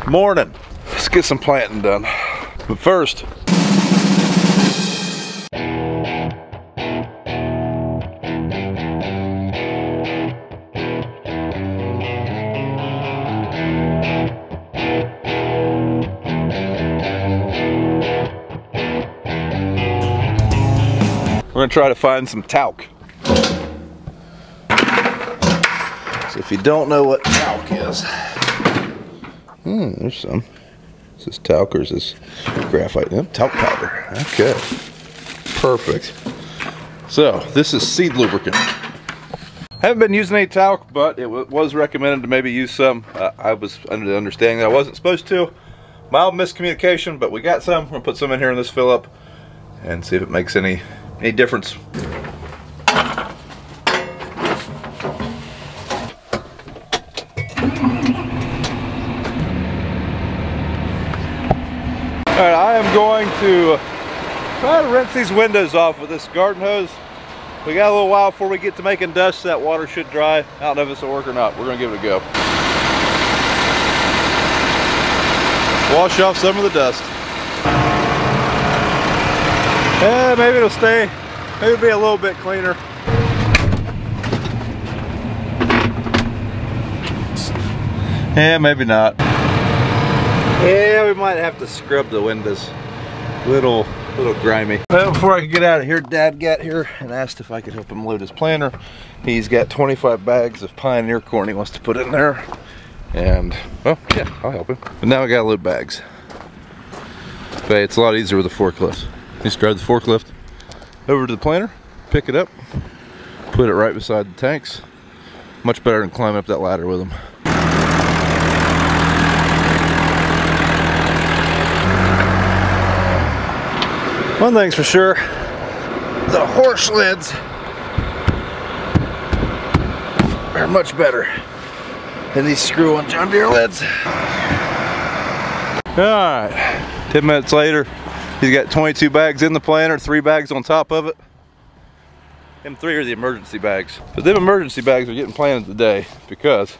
Morning. Let's get some planting done. But first, we're gonna try to find some talc. So if you don't know what talc is, there's some. Is this talc or is this graphite? Yep, talc powder. Okay, perfect. So this is seed lubricant. Haven't been using any talc, but it was recommended to maybe use some. I was under the understanding that I wasn't supposed to. Mild miscommunication, but we got some. I'm gonna put some in here in this fill up and see if it makes any difference. Alright, I am going to try to rinse these windows off with this garden hose. We got a little while before we get to making dust, so that water should dry. I don't know if this will work or not. We're going to give it a go. Wash off some of the dust. Yeah, maybe it'll stay. Maybe it'll be a little bit cleaner. Yeah, maybe not. Yeah, we might have to scrub the windows. Little grimy. Well, before I could get out of here, Dad got here and asked if I could help him load his planter. He's got 25 bags of Pioneer corn he wants to put in there. And, well, yeah, I'll help him. But now I gotta load bags. But it's a lot easier with a forklift. Just drive the forklift over to the planter, pick it up, put it right beside the tanks. Much better than climbing up that ladder with them. One thing's for sure, the horse lids are much better than these screw-on John Deere lids. Alright, 10 minutes later, he's got 22 bags in the planter, 3 bags on top of it. Them 3 are the emergency bags. But them emergency bags are getting planted today because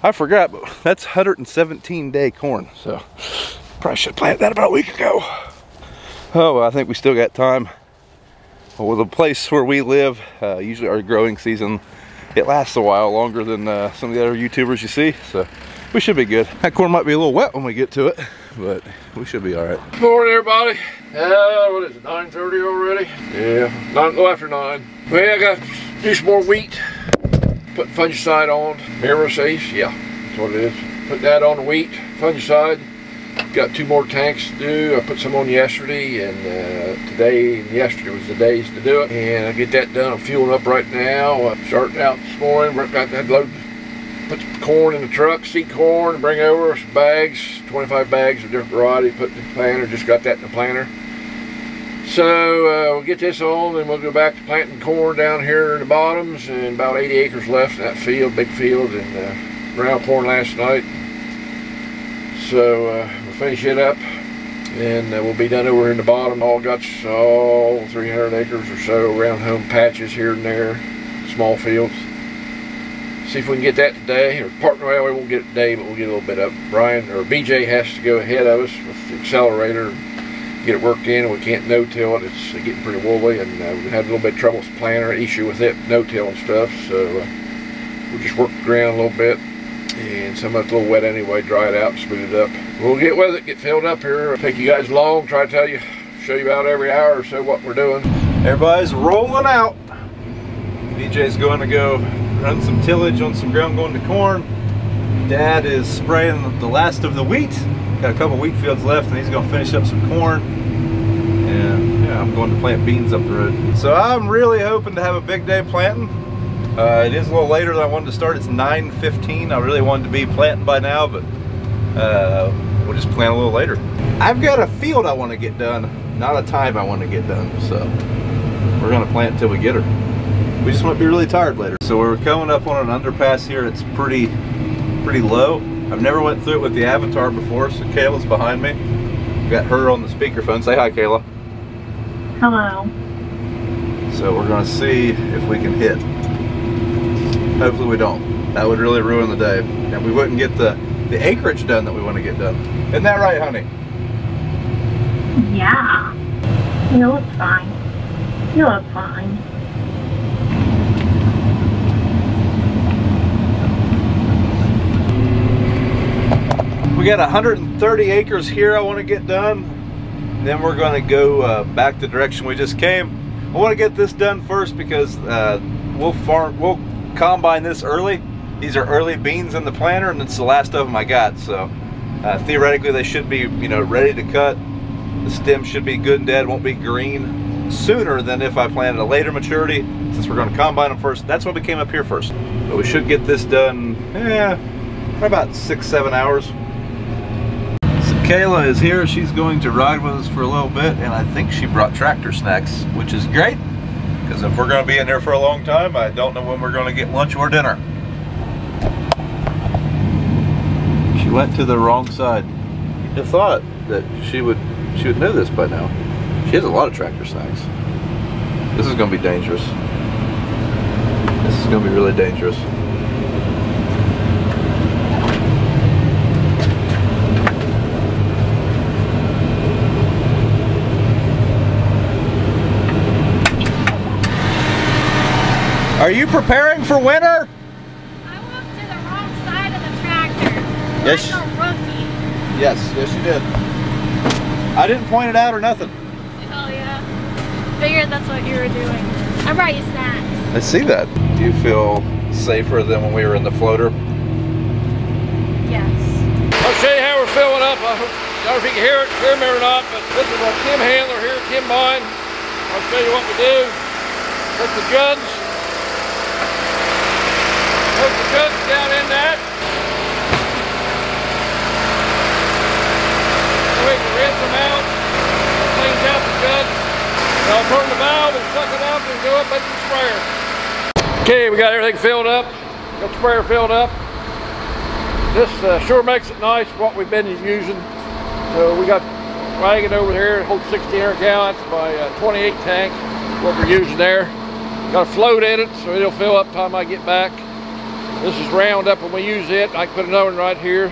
I forgot, but that's 117-day corn. So probably should have planted that about a week ago. Oh, well, I think we still got time. Well, the place where we live, usually our growing season, it lasts a while longer than some of the other YouTubers you see, so we should be good. That corn might be a little wet when we get to it, but we should be all right. Good morning, everybody. What is it, 9:30 already? Yeah, a little after 9. Well, I got to do some more wheat. Put fungicide on. Mirasafe, yeah, that's what it is. Put that on the wheat, fungicide. Got 2 more tanks to do. I put some on yesterday, and today and yesterday was the days to do it. And I get that done. I'm fueling up right now. Starting out this morning. Got that load. Put the corn in the truck, seed corn, bring over some bags, 25 bags of different variety. Put in the planter. Just got that in the planter. So we'll get this on, and we'll go back to planting corn down here in the bottoms. And about 80 acres left in that field, big field, and ground corn last night. So we'll finish it up, and we'll be done over in the bottom. All 300 acres or so around home patches here and there, small fields. See if we can get that today, or well, we won't get it today, but we'll get a little bit up. Brian or BJ has to go ahead of us with the accelerator, get it worked in, and we can't no-till it. It's getting pretty woolly, and we had a little bit of trouble with the planter issue with it, no-till and stuff. So we'll just work the ground a little bit. And some of it's a little wet anyway, dry it out, smooth it up. We'll get with it, get filled up here. I'll take you guys along, try to tell you, show you about every hour or so what we're doing. Everybody's rolling out. BJ's going to go run some tillage on some ground going to corn. Dad is spraying the last of the wheat. Got a couple wheat fields left, and he's going to finish up some corn. And yeah, I'm going to plant beans up the road. So I'm really hoping to have a big day planting. It is a little later than I wanted to start. It's 9:15. I really wanted to be planting by now, but we'll just plant a little later. I've got a field I want to get done, not a time I want to get done. So we're going to plant until we get her. We just might be really tired later. So we're coming up on an underpass here. It's pretty low. I've never went through it with the Avatar before, so Kayla's behind me. Got her on the speakerphone. Say hi, Kayla. Hello. So we're going to see if we can hit. Hopefully we don't. That would really ruin the day. And we wouldn't get the the acreage done that we want to get done. Isn't that right, honey? Yeah. You look fine. You look fine. We got 130 acres here I want to get done. Then we're going to go back the direction we just came. I want to get this done first because we'll combine this early. These are early beans in the planter, and it's the last of them I got. So theoretically, they should be, you know, ready to cut. The stem should be good and dead. Won't be green sooner than if I planted a later maturity. Since we're going to combine them first, that's why we came up here first. But we should get this done, for about 6-7 hours. So Kayla is here. She's going to ride with us for a little bit, and I think she brought tractor snacks, which is great. Because if we're going to be in there for a long time, I don't know when we're going to get lunch or dinner. She went to the wrong side. You'd have thought that she would know this by now. She has a lot of tractor snacks. This is going to be dangerous. This is going to be really dangerous. Are you preparing for winter? I walked to the wrong side of the tractor. Yes. I'm a rookie. Yes, you did. I didn't point it out or nothing. Oh yeah. Figured that's what you were doing. I brought you snacks. I see that. Do you feel safer than when we were in the floater? Yes. I'll show you how we're filling up. I don't know if you can hear me or not, but this is our Kim handler here, Kim Mine. I'll show you what we do. Put the jugs. Put the jugs down in that. We can rinse them out, cleans out the jugs. And I'll turn the valve and suck it up and go up into the sprayer. Okay, we got everything filled up. Got the sprayer filled up. This sure makes it nice, what we've been using. So we got wagon over here, it holds 1,600 gallons by 28 tank, what we're using there. Got a float in it, so it'll fill up time I get back. This is round up when we use it. I can put another one right here.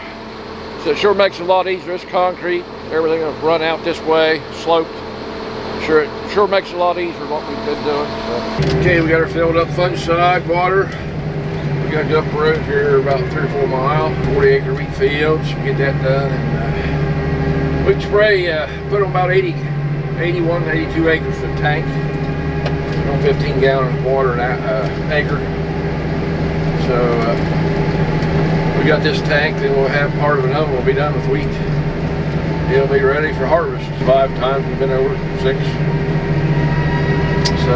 So it sure makes it a lot easier. It's concrete. Everything will run out this way, sloped. It sure makes it a lot easier what we've been doing. So. Okay, we got her filled up fungicide water. We got to go up the road here about 3 or 4 miles, 40-acre wheat fields. Get that done. And we can spray, put on about 81, 82 acres of tank. 15 gallons of water an acre. So we got this tank, then we'll have part of another. We'll be done with wheat. It'll be ready for harvest. 5 times we've been over 6. So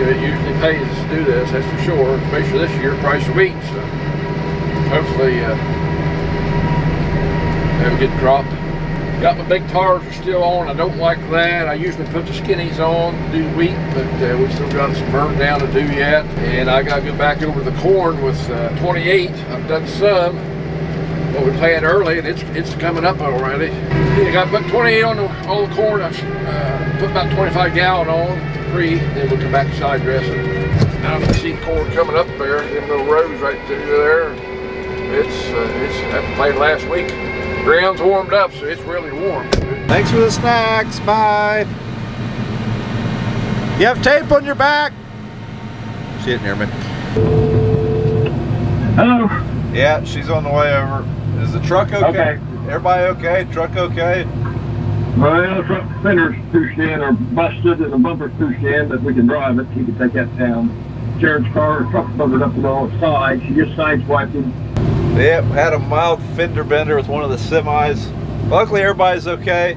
it usually pays us to do this, that's for sure. Especially this year, price of wheat. So hopefully have a good crop. Got my big tars are still on. I don't like that. I usually put the skinnies on to do wheat, but we still got some burnt down to do yet. And I got to go back over the corn with 28. I've done some, but we planted early, and it's coming up already. I got to put 28 on all the corn. I put about 25 gallon on pre. Then we'll come back to side dressing. Now you can see corn coming up there. Them little rows right through there. I planted last week. Ground's warmed up, so it's really warm. Thanks for the snacks. Bye. You have tape on your back? She didn't hear me. Hello. Yeah, she's on the way over. Is the truck okay? Okay. Everybody okay? Truck okay? Well, the truck fenders pushed in or busted and the bumper's pushed in, but we can drive it. She can take that down. Jared's car, truck's buggered up on all sides. She just sideswiped him. Yep, had a mild fender bender with one of the semis. Luckily, everybody's okay,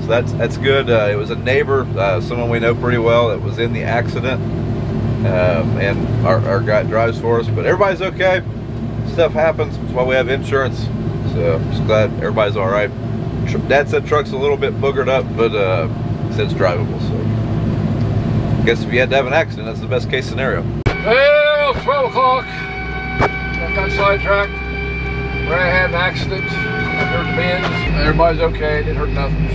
so that's good. It was a neighbor, someone we know pretty well, that was in the accident, and our guy drives for us. But everybody's okay. Stuff happens. That's why we have insurance. So just glad everybody's all right. Dad said truck's a little bit boogered up, but said it's drivable. So I guess if you had to have an accident, that's the best case scenario. Well, 12 o'clock. I got sidetracked. Where I had an accident. I hurt the bends. Everybody's okay. Didn't hurt nothing.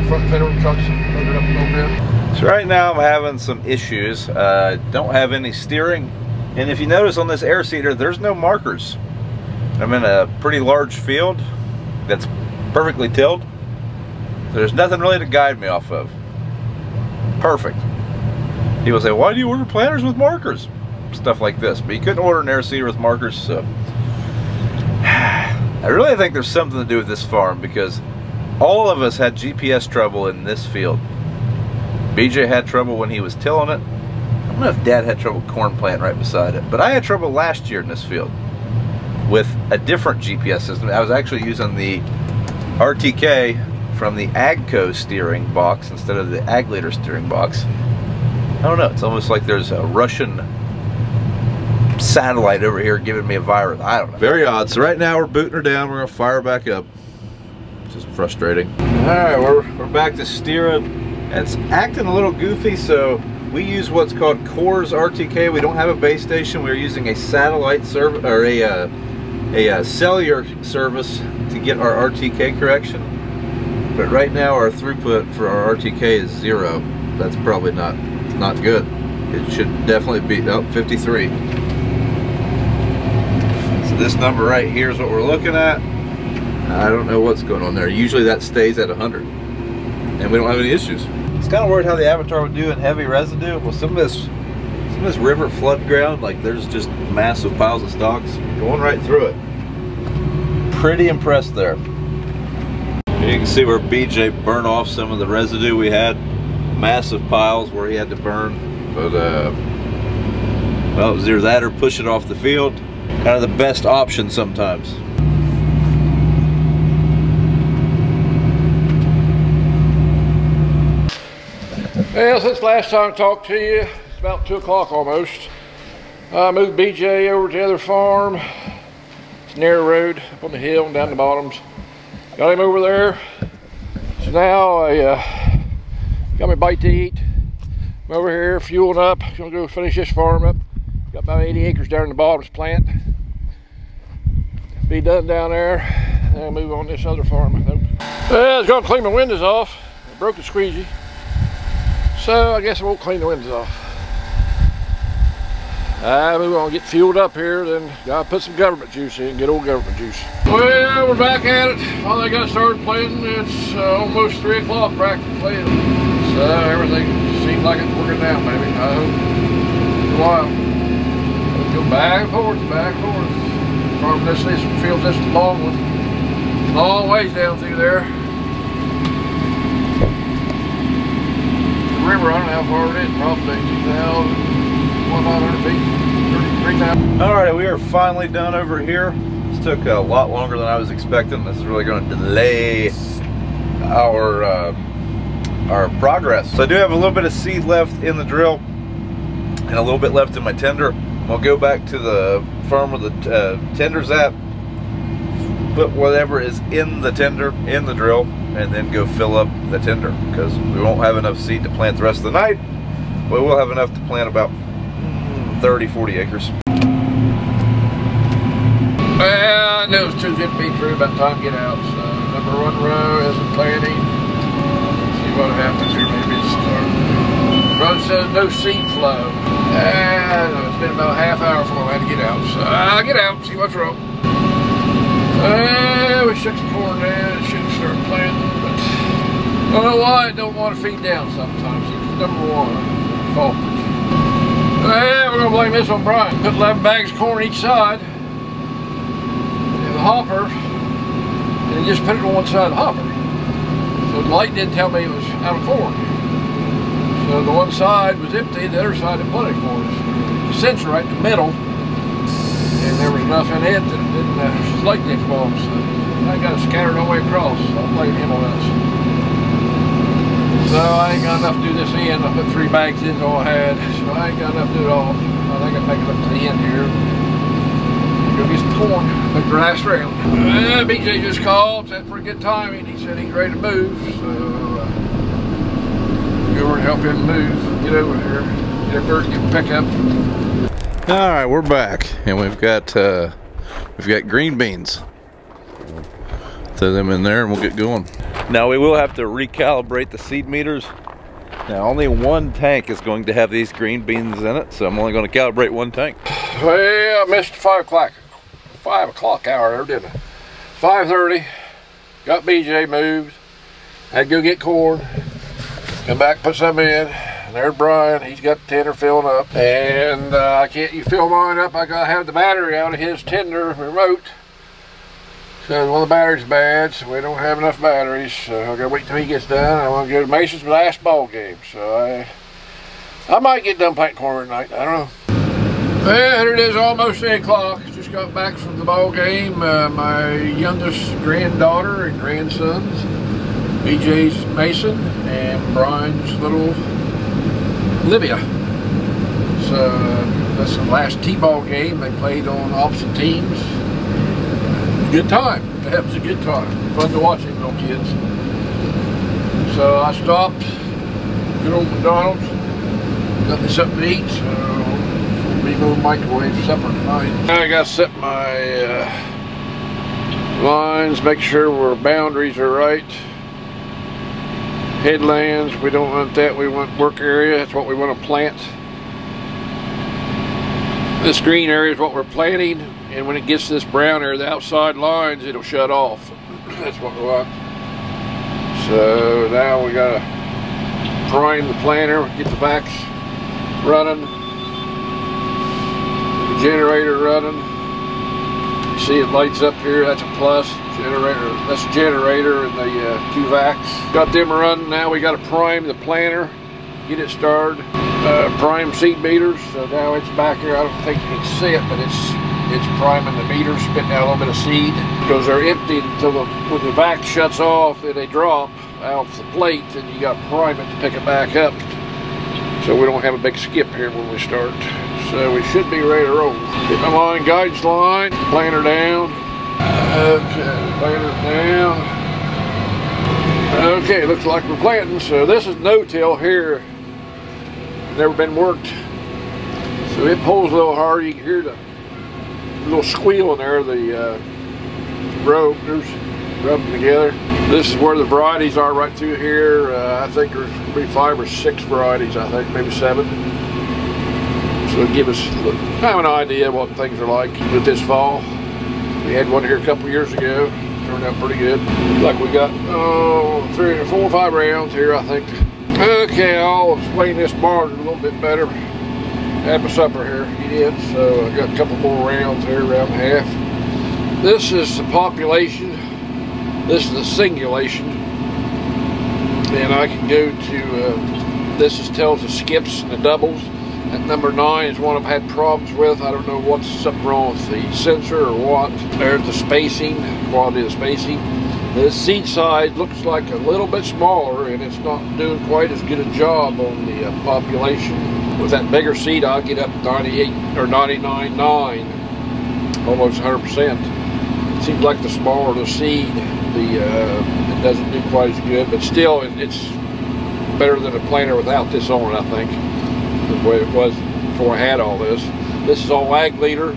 Front fender of the truck's buggered up a little bit. So right now I'm having some issues. Don't have any steering. And if you notice on this air seeder, there's no markers. I'm in a pretty large field that's perfectly tilled. So there's nothing really to guide me off of. Perfect. People say, why do you order planters with markers? Stuff like this. But you couldn't order an air seeder with markers, so. I really think there's something to do with this farm because all of us had GPS trouble in this field. BJ had trouble when he was tilling it. I don't know if Dad had trouble corn planting right beside it, but I had trouble last year in this field with a different GPS system. I was actually using the RTK from the AGCO steering box instead of the Ag Leader steering box. I don't know, it's almost like there's a Russian satellite over here giving me a virus. I don't know. Very odd. So right now we're booting her down. We're gonna fire her back up. It's just frustrating. All right, we're back to steering. It's acting a little goofy, so we use what's called Coors RTK. We don't have a base station. We're using a satellite service or a cellular service to get our RTK correction. But right now our throughput for our RTK is 0. That's probably not good. It should definitely be 53. So this number right here is what we're looking at. I don't know what's going on there. Usually that stays at 100, and we don't have any issues. It's kind of weird how the Avatar would do in heavy residue. Well, some of this river flood ground, like there's just massive piles of stalks going right through it. Pretty impressed there. You can see where BJ burned off some of the residue we had. Massive piles where he had to burn. But well, it was either that or push it off the field. Kind of the best option sometimes. Well, since last time I talked to you, it's about 2 o'clock almost. I moved BJ over to the other farm. It's a narrow road up on the hill and down the bottoms. Got him over there. So now I got my bite to eat. I'm over here fueling up. Gonna go finish this farm up. Got about 80 acres down in the bottoms plant. Be done down there. Then I'll move on to this other farm, I hope. Well, I was gonna clean my windows off. I broke the squeegee. So I guess I won't clean the windows off. I move on, get fueled up here, then gotta put some government juice in, get old government juice. Well, we're back at it. Finally got started planting. It's almost 3 o'clock practically. So everything seems like it's working out, maybe. I hope. For a while. Go back and forth, back and forth. Farm this field, this long one. Long ways down through there. River, I don't know how far it is, probably 2,100 feet, 3,000. All right, we are finally done over here. This took a lot longer than I was expecting. This is really going to delay our progress. So I do have a little bit of seed left in the drill and a little bit left in my tender. I'll go back to the farm where the tender's at, put whatever is in the tender in the drill, and then go fill up the tender because we won't have enough seed to plant the rest of the night, but we'll have enough to plant about 30-40 acres. Well, I knew it was too good to be true by the time to get out, so number 1 row isn't planting. See what happens here, maybe it's road says no seed flow. It's been about a half hour before I had to get out, so I'll get out and see what's wrong. We shook some corn down, it shouldn't start planting, but I don't know why I don't want to feed down sometimes. It's number 1 culprit. Well, we're going to blame this on Brian. Put 11 bags of corn each side in the hopper, and he just put it on one side of the hopper. So the light didn't tell me it was out of corn. So the one side was empty, the other side had plenty of corn. The sensor right in the middle, and there was enough in it that it didn't, light didn't come on. So I got it scattered all the way across, so I'll blame him on this. So I ain't got enough to do this end. I put 3 bags in, all I had. So I ain't got enough to do it all. I think I'll make it up to the end here. Go get some corn, make the last round. BJ just called, said pretty good timing. He said he's ready to move, so go over and help him move. Get over here, get up there and get pick up. All right, we're back, and we've got green beans. Throw them in there, and we'll get going. Now we will have to recalibrate the seed meters. Now only 1 tank is going to have these green beans in it, so I'm only going to calibrate 1 tank. Well, I missed 5 o'clock 5 o'clock hour there, didn't I? 5:30, got BJ moved. Had to go get corn, come back, put some in. And there's Brian, he's got the tender filling up. And I can't, you fill mine up, I gotta have the battery out of his tender remote. So one of the batteries bad, so we don't have enough batteries. So I gotta wait till he gets done. I want to go to Mason's last ball game. So I might get done planting corn tonight, I don't know. Well, here it is, almost 8 o'clock. Just got back from the ball game. My youngest granddaughter and grandsons, BJ's Mason and Brian's little Livia. So that's the last T-ball game. They played on opposite teams. Good time. That was a good time. Fun to watch them little kids. So I stopped, good old McDonald's, got me something to eat. So be no microwave supper tonight. I gotta set my lines, make sure our boundaries are right. Headlands, we don't want that, we want work area, that's what we want to plant. This green area is what we're planting, and when it gets to this brown area, the outside lines, it'll shut off. That's what we want. So now we gotta prime the planter, get the vacs running, the generator running. You see it lights up here, that's a plus. Generator, that's a generator and the 2 vacs. Got them running now. We got to prime the planter, get it started. Prime seed beaters. So now it's back here. I don't think you can see it, but it's priming the beaters, spitting out a little bit of seed. Because they're empty until when the vac shuts off, then they drop out the plate, and you got to prime it to pick it back up. So we don't have a big skip here when we start. So we should be ready to roll. Get my line, guidance line, planter down. Okay, planter down. Okay, looks like we're planting. So this is no-till here. Never been worked. So it pulls a little hard. You can hear the little squeal in there. The rotors rubbing together. This is where the varieties are right through here. I think there's going to be 5 or 6 varieties. I think maybe 7. So it'll give us kind of an idea what things are like with this fall. We had one here a couple years ago. Turned out pretty good. Like we got 3 or 4 or 5 rounds here, I think. Okay, I'll explain this barn a little bit better. Had my supper here, he did. So I got a couple more rounds here, around half. This is the population. This is the singulation. And I can go to, this tells the skips and the doubles. That number 9 is one I've had problems with. I don't know what's something wrong with the sensor or what. There's the spacing, quality of the spacing. The seed size looks like a little bit smaller, and it's not doing quite as good a job on the population. With that bigger seed, I'll get up 98 or 99.9, almost 100%. It seems like the smaller the seed, it doesn't do quite as good, but still, it's better than a planter without this on it, I think. The way it was before I had all this. This is all ag leader.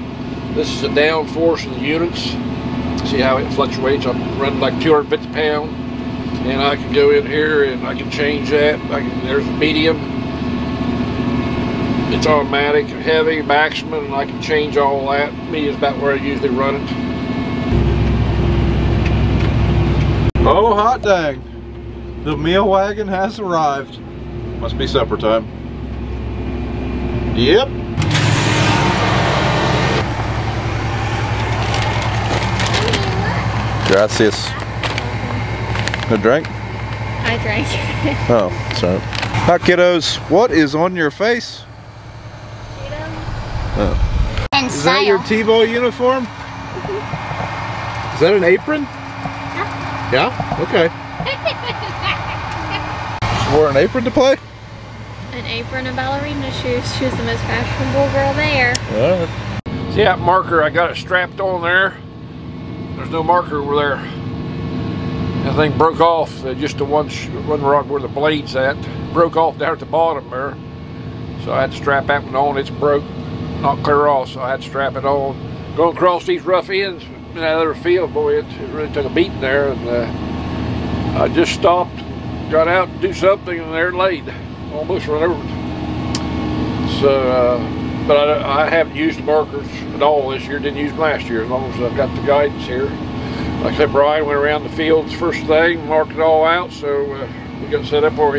This is the down force of the units. See how it fluctuates. I'm running like 250 pounds, and I can go in here and I can change that. There's a medium. It's automatic, heavy, maximum, and I can change all that. Medium's about where I usually run it. Oh, hot dang! The meal wagon has arrived. Must be supper time. Yep. Gracias. No drink? I drank. Oh, sorry. Hi, kiddos. What is on your face? Oh. And is that your T-ball uniform? Is that an apron? Yeah. Yeah? Okay. She wore an apron to play? An apron and ballerina shoes. She was the most fashionable girl there. Alright. See that marker? I got it strapped on there. There's no marker over there. That thing broke off. Just the one rod where the blade's at. Broke off down at the bottom there. So I had to strap that one on. It's broke. Not clear off, so I had to strap it on. Going across these rough ends in that other field, boy, it really took a beating there. And I just stopped, got out to do something, and there it laid. Almost run over it. So but I haven't used the markers at all this year. Didn't use them last year, as long as I've got the guidance here. Like I said, Brian went around the fields first thing, marked it all out, so we got set up where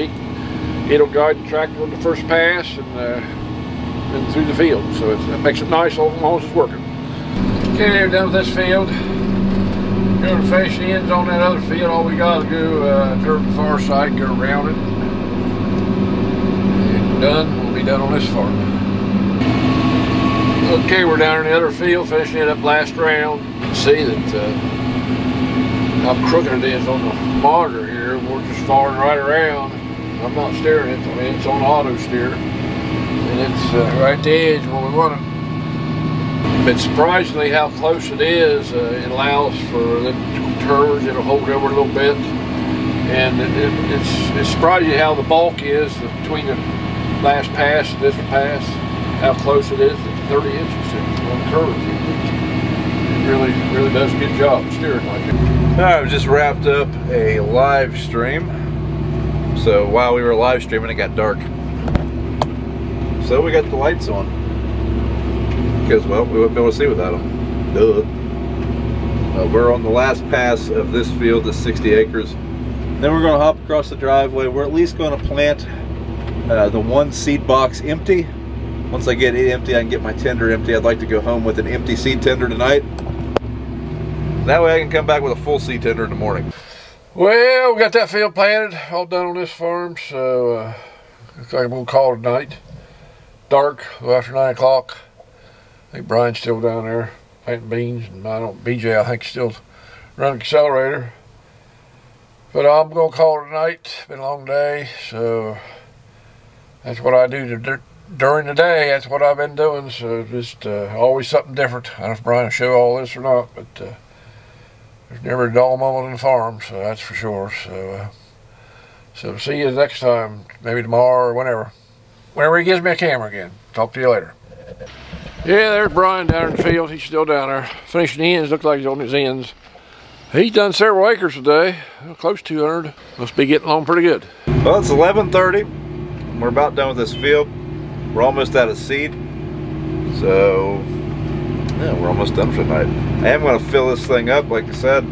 it'll guide the tractor on the first pass and through the field. So it makes it nice as long as it's working. Okay, we're done with this field. Going to finish the ends on that other field. All we got to do turn the far side and go around it. And done. We'll be done on this farm. Okay, we're down in the other field, finishing it up last round. You can see that how crooked it is on the monitor here. We're just falling right around. I'm not steering it. I mean, it's on auto steer, and it's right at the edge where we want it. But surprisingly how close it is, it allows for the turns. It'll hold over a little bit, and it's surprising how the bulk is between the last pass and this pass. How close it is, 30 inches on the curves. It really does a good job steering like it. I've just wrapped up a live stream. So while we were live streaming, it got dark. So we got the lights on. Because, well, we wouldn't be able to see without them. Duh. We're on the last pass of this field, the 60 acres. Then we're going to hop across the driveway. We're at least going to plant the one seed box empty. Once I get it empty, I can get my tender empty. I'd like to go home with an empty seed tender tonight. That way I can come back with a full seed tender in the morning. Well, we got that field planted, all done on this farm, so looks like I'm going to call it a night. Dark, after 9 o'clock. I think Brian's still down there planting beans, and BJ I think still running the accelerator. But I'm going to call it a night. It's been a long day, so that's what I do during the day. That's what I've been doing, so just always something different. I don't know if Brian will show all this or not, but there's never a dull moment on the farm, so that's for sure. So see you next time, maybe tomorrow or whenever he gives me a camera again. Talk to you later. Yeah, there's Brian down in the field. He's still down there. Finishing the ends. Looks like he's on his ends. He's done several acres today. Close to 200. Must be getting along pretty good. Well, it's 11:30. We're about done with this field. We're almost out of seed. So, yeah, we're almost done for the night. I am going to fill this thing up, like I said.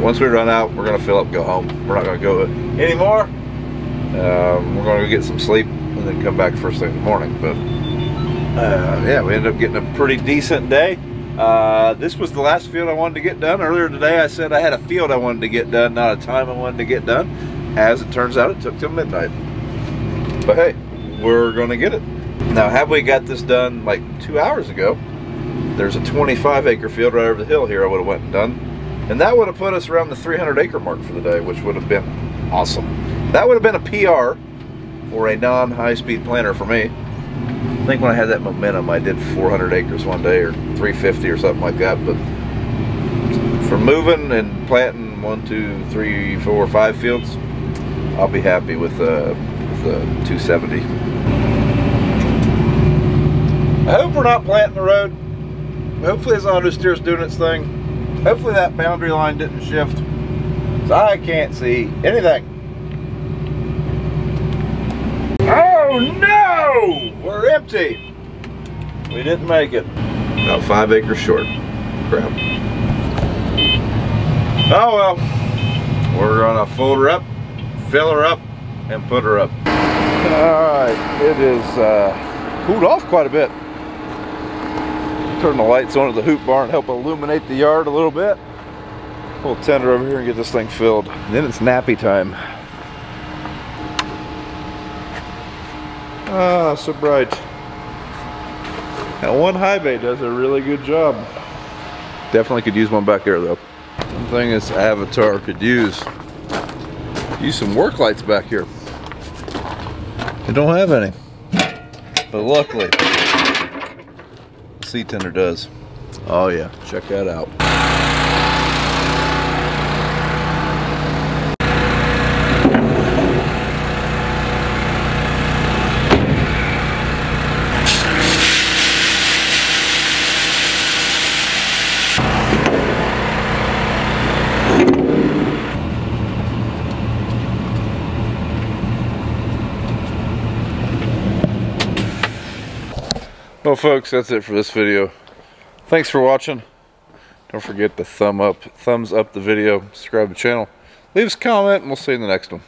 Once we run out, we're going to fill up, go home. We're not going to go anymore. We're going to go get some sleep and then come back first thing in the morning. But yeah, we ended up getting a pretty decent day. This was the last field I wanted to get done. Earlier today I said I had a field I wanted to get done, not a time I wanted to get done. As it turns out, it took till midnight. But hey, we're going to get it. Now, had we got this done like 2 hours ago, there's a 25-acre field right over the hill here I would have went and done. And that would have put us around the 300-acre mark for the day, which would have been awesome. That would have been a PR for a non-high-speed planter for me. I think when I had that momentum, I did 400 acres one day, or 350 or something like that. But for moving and planting 1, 2, 3, 4, 5 fields, I'll be happy with the 270. I hope we're not planting the road. Hopefully this auto steer's doing its thing. Hopefully that boundary line didn't shift, so I can't see anything. Oh no! We're empty. We didn't make it. About 5 acres short. Crap. Oh well. We're gonna fold her up, fill her up, and put her up. Alright, it is cooled off quite a bit. Turn the lights on at the hoop barn, help illuminate the yard a little bit. Pull the tender over here and get this thing filled. And then it's nappy time. Ah, so bright. That one high bay does a really good job. Definitely could use one back there though. One thing this Avatar could use some work lights back here. They don't have any. But luckily, seed tender does. Oh yeah, check that out. Well, folks, that's it for this video. Thanks for watching. Don't forget to thumbs up the video, subscribe to the channel, leave us a comment, and we'll see you in the next one.